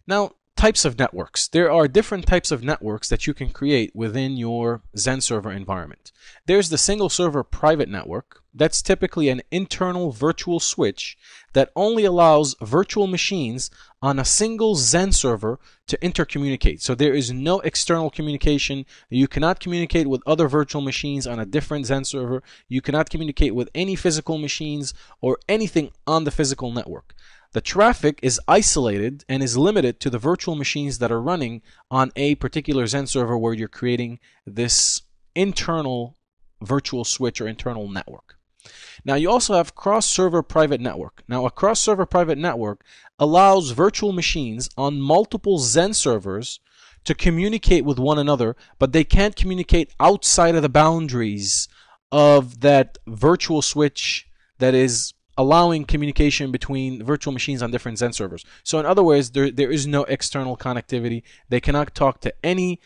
Now, types of networks. There are different types of networks that you can create within your XenServer environment. There's the single server private network. That's typically an internal virtual switch that only allows virtual machines on a single XenServer to intercommunicate. So there is no external communication. You cannot communicate with other virtual machines on a different XenServer. You cannot communicate with any physical machines or anything on the physical network. The traffic is isolated and is limited to the virtual machines that are running on a particular XenServer where you're creating this internal virtual switch or internal network. Now you also have cross-server private network. Now a cross-server private network allows virtual machines on multiple XenServers to communicate with one another, but they can't communicate outside of the boundaries of that virtual switch that is allowing communication between virtual machines on different XenServers. So in other words, there is no external connectivity. They cannot talk to any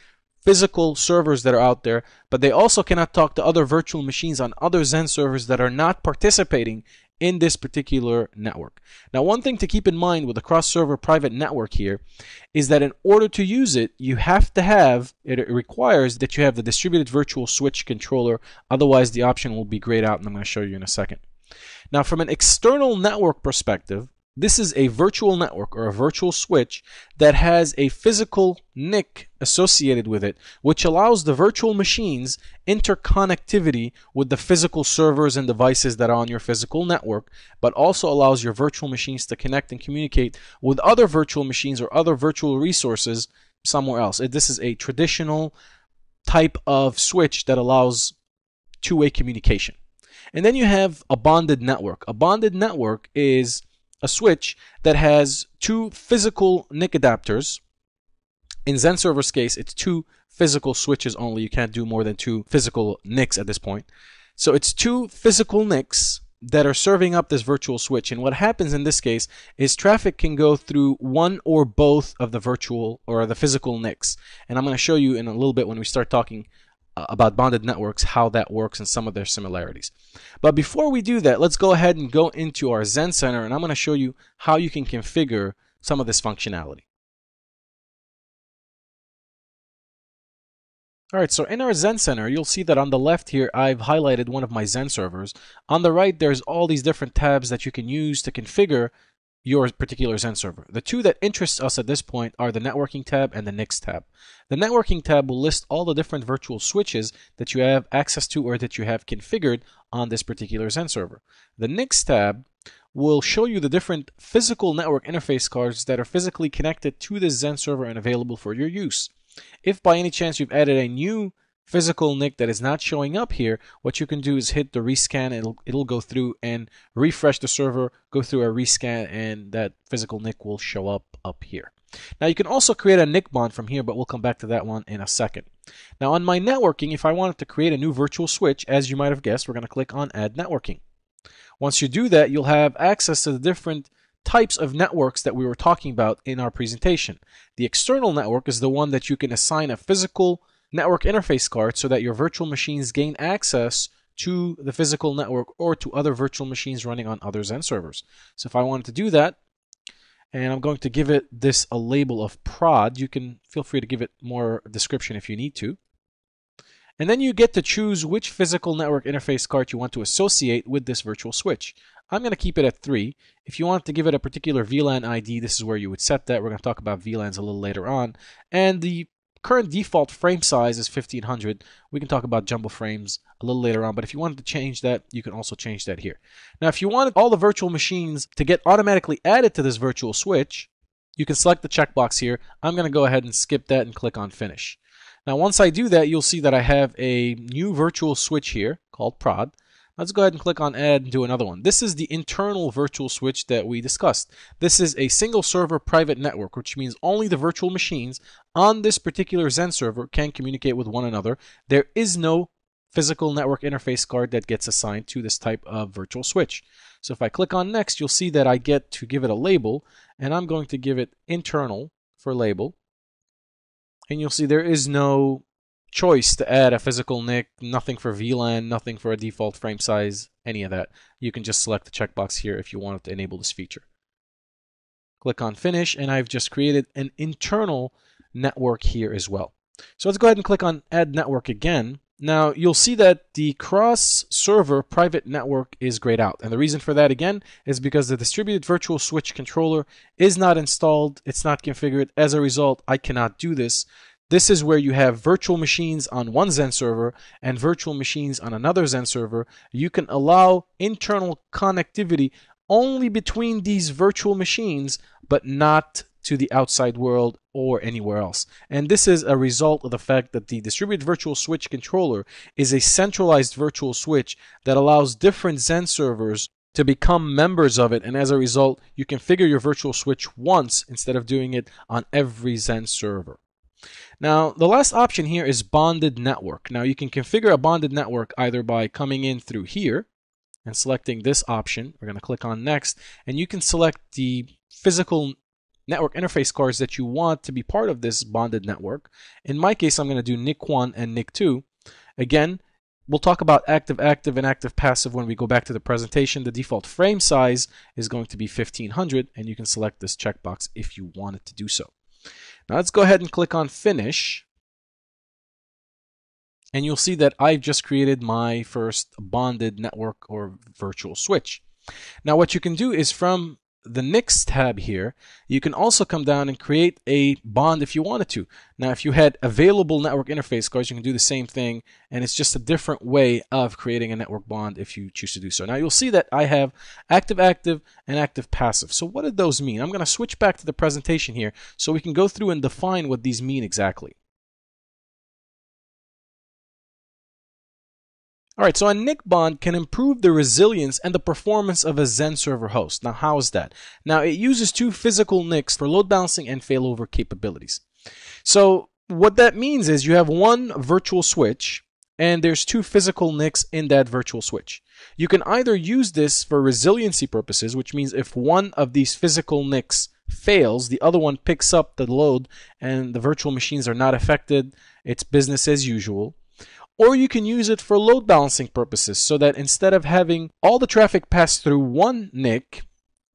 physical servers that are out there, but they also cannot talk to other virtual machines on other XenServers that are not participating in this particular network. Now, one thing to keep in mind with the cross-server private network here is that in order to use it, you have to have, it requires that you have the distributed virtual switch controller. Otherwise, the option will be grayed out, and I'm going to show you in a second. Now, from an external network perspective, this is a virtual network or a virtual switch that has a physical NIC associated with it, which allows the virtual machines interconnectivity with the physical servers and devices that are on your physical network, but also allows your virtual machines to connect and communicate with other virtual machines or other virtual resources somewhere else. This is a traditional type of switch that allows two-way communication. And then you have a bonded network. A bonded network is a switch that has two physical NIC adapters. In XenServer's case, it's two physical switches only. You can't do more than two physical NICs at this point. So it's two physical NICs that are serving up this virtual switch. And what happens in this case is traffic can go through one or both of the virtual or the physical NICs. And I'm going to show you in a little bit when we start talking about bonded networks, how that works and some of their similarities. But before we do that, let's go ahead and go into our XenCenter, and I'm going to show you how you can configure some of this functionality. Alright, so in our XenCenter, you'll see that on the left here, I've highlighted one of my XenServers. On the right, there's all these different tabs that you can use to configure your particular XenServer. The two that interest us at this point are the networking tab and the NICs tab. The networking tab will list all the different virtual switches that you have access to or that you have configured on this particular XenServer. The NICs tab will show you the different physical network interface cards that are physically connected to this XenServer and available for your use. If by any chance you've added a new physical NIC that is not showing up here, what you can do is hit the rescan. It'll go through and refresh the server, go through a rescan, and that physical NIC will show up here. Now you can also create a NIC bond from here, but we'll come back to that one in a second. Now on my networking, if I wanted to create a new virtual switch, as you might have guessed, we're going to click on Add Networking. Once you do that, you'll have access to the different types of networks that we were talking about in our presentation. The external network is the one that you can assign a physical network interface card so that your virtual machines gain access to the physical network or to other virtual machines running on other XenServers. So if I wanted to do that, and I'm going to give it a label of prod, you can feel free to give it more description if you need to. And then you get to choose which physical network interface card you want to associate with this virtual switch. I'm going to keep it at 3. If you want to give it a particular VLAN ID, this is where you would set that. We're going to talk about VLANs a little later on. And the current default frame size is 1500. We can talk about jumbo frames a little later on, but if you wanted to change that, you can also change that here. Now, if you wanted all the virtual machines to get automatically added to this virtual switch, you can select the checkbox here. I'm going to go ahead and skip that and click on Finish. Now, once I do that, you'll see that I have a new virtual switch here called prod. Let's go ahead and click on Add and do another one. This is the internal virtual switch that we discussed. This is a single server private network, which means only the virtual machines on this particular XenServer can communicate with one another. There is no physical network interface card that gets assigned to this type of virtual switch. So if I click on Next, you'll see that I get to give it a label, and I'm going to give it internal for label. And you'll see there is no choice to add a physical NIC, nothing for VLAN, nothing for a default frame size, any of that. You can just select the checkbox here if you wanted to enable this feature. Click on Finish, and I've just created an internal network here as well. So let's go ahead and click on Add Network again. Now you'll see that the cross-server private network is grayed out. And the reason for that again is because the distributed virtual switch controller is not installed, it's not configured. As a result, I cannot do this. This is where you have virtual machines on one XenServer and virtual machines on another XenServer. You can allow internal connectivity only between these virtual machines, but not to the outside world or anywhere else. And this is a result of the fact that the distributed virtual switch controller is a centralized virtual switch that allows different XenServers to become members of it, and as a result, you configure your virtual switch once instead of doing it on every XenServer. Now, the last option here is bonded network. Now, you can configure a bonded network either by coming in through here and selecting this option. We're going to click on Next, and you can select the physical network interface cards that you want to be part of this bonded network. In my case, I'm going to do NIC1 and NIC2. Again, we'll talk about active-active and active-passive when we go back to the presentation. The default frame size is going to be 1500, and you can select this checkbox if you wanted to do so. Now let's go ahead and click on Finish. And you'll see that I've just created my first bonded network or virtual switch. Now what you can do is from the NICs tab here, you can also come down and create a bond if you wanted to. Now if you had available network interface cards, you can do the same thing, and it's just a different way of creating a network bond if you choose to do so. Now you'll see that I have active-active and active-passive. So what did those mean? I'm going to switch back to the presentation here so we can go through and define what these mean exactly. Alright, so a NIC bond can improve the resilience and the performance of a XenServer host. Now, how is that? Now, it uses two physical NICs for load balancing and failover capabilities. So, what that means is you have one virtual switch, and there's two physical NICs in that virtual switch. You can either use this for resiliency purposes, which means if one of these physical NICs fails, the other one picks up the load, and the virtual machines are not affected. It's business as usual. Or you can use it for load balancing purposes so that instead of having all the traffic pass through one NIC,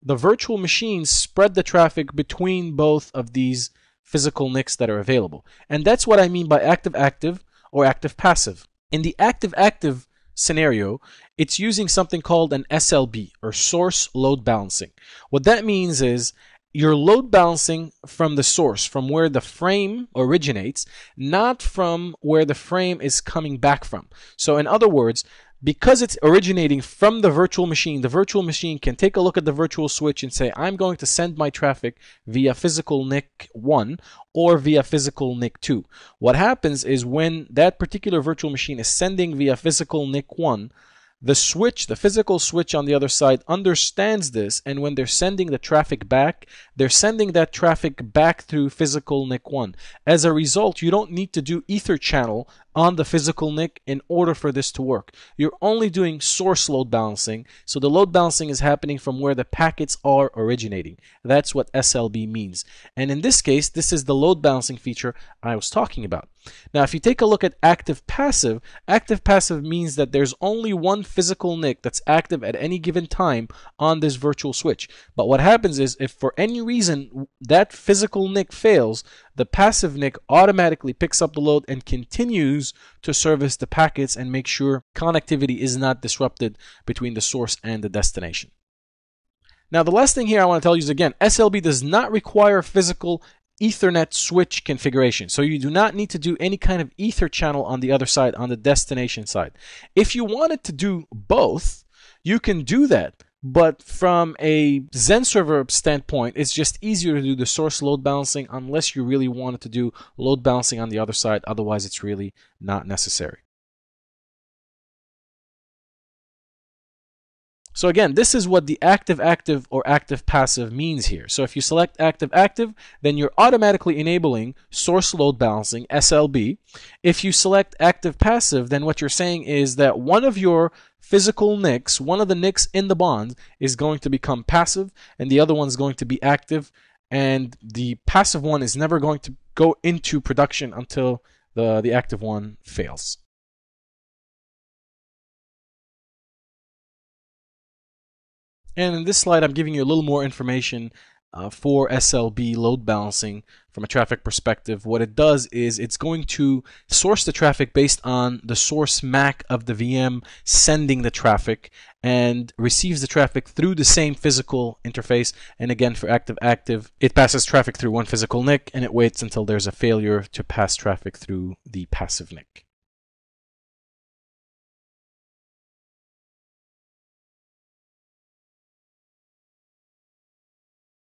the virtual machines spread the traffic between both of these physical NICs that are available. And that's what I mean by active-active or active-passive. In the active-active scenario, it's using something called an SLB, or source load balancing. What that means is you're load balancing from the source, from where the frame originates, not from where the frame is coming back from. So in other words, because it's originating from the virtual machine can take a look at the virtual switch and say, I'm going to send my traffic via physical NIC 1 or via physical NIC 2. What happens is when that particular virtual machine is sending via physical NIC 1, the switch, the physical switch on the other side understands this, and when they're sending the traffic back, they're sending that traffic back through physical NIC 1. As a result, you don't need to do ether channel on the physical NIC in order for this to work. You're only doing source load balancing, so the load balancing is happening from where the packets are originating. That's what SLB means. And in this case, this is the load balancing feature I was talking about. Now, if you take a look at active-passive means that there's only one physical NIC that's active at any given time on this virtual switch. But what happens is, if for any reason that physical NIC fails, the passive NIC automatically picks up the load and continues to service the packets and make sure connectivity is not disrupted between the source and the destination. Now, the last thing here I want to tell you is, again, SLB does not require physical Ethernet switch configuration. So you do not need to do any kind of ether channel on the other side, on the destination side. If you wanted to do both, you can do that. But from a XenServer standpoint, it's just easier to do the source load balancing unless you really wanted to do load balancing on the other side. Otherwise, it's really not necessary. So again, this is what the active-active or active-passive means here. So if you select active-active, then you're automatically enabling source load balancing, SLB. If you select active-passive, then what you're saying is that one of your physical NICs, one of the NICs in the bond, is going to become passive, and the other one is going to be active, and the passive one is never going to go into production until the active one fails. And in this slide, I'm giving you a little more information for SLB load balancing from a traffic perspective, what it does is it's going to source the traffic based on the source MAC of the VM sending the traffic, and receives the traffic through the same physical interface. And again, for active-active, it passes traffic through one physical NIC, and it waits until there's a failure to pass traffic through the passive NIC.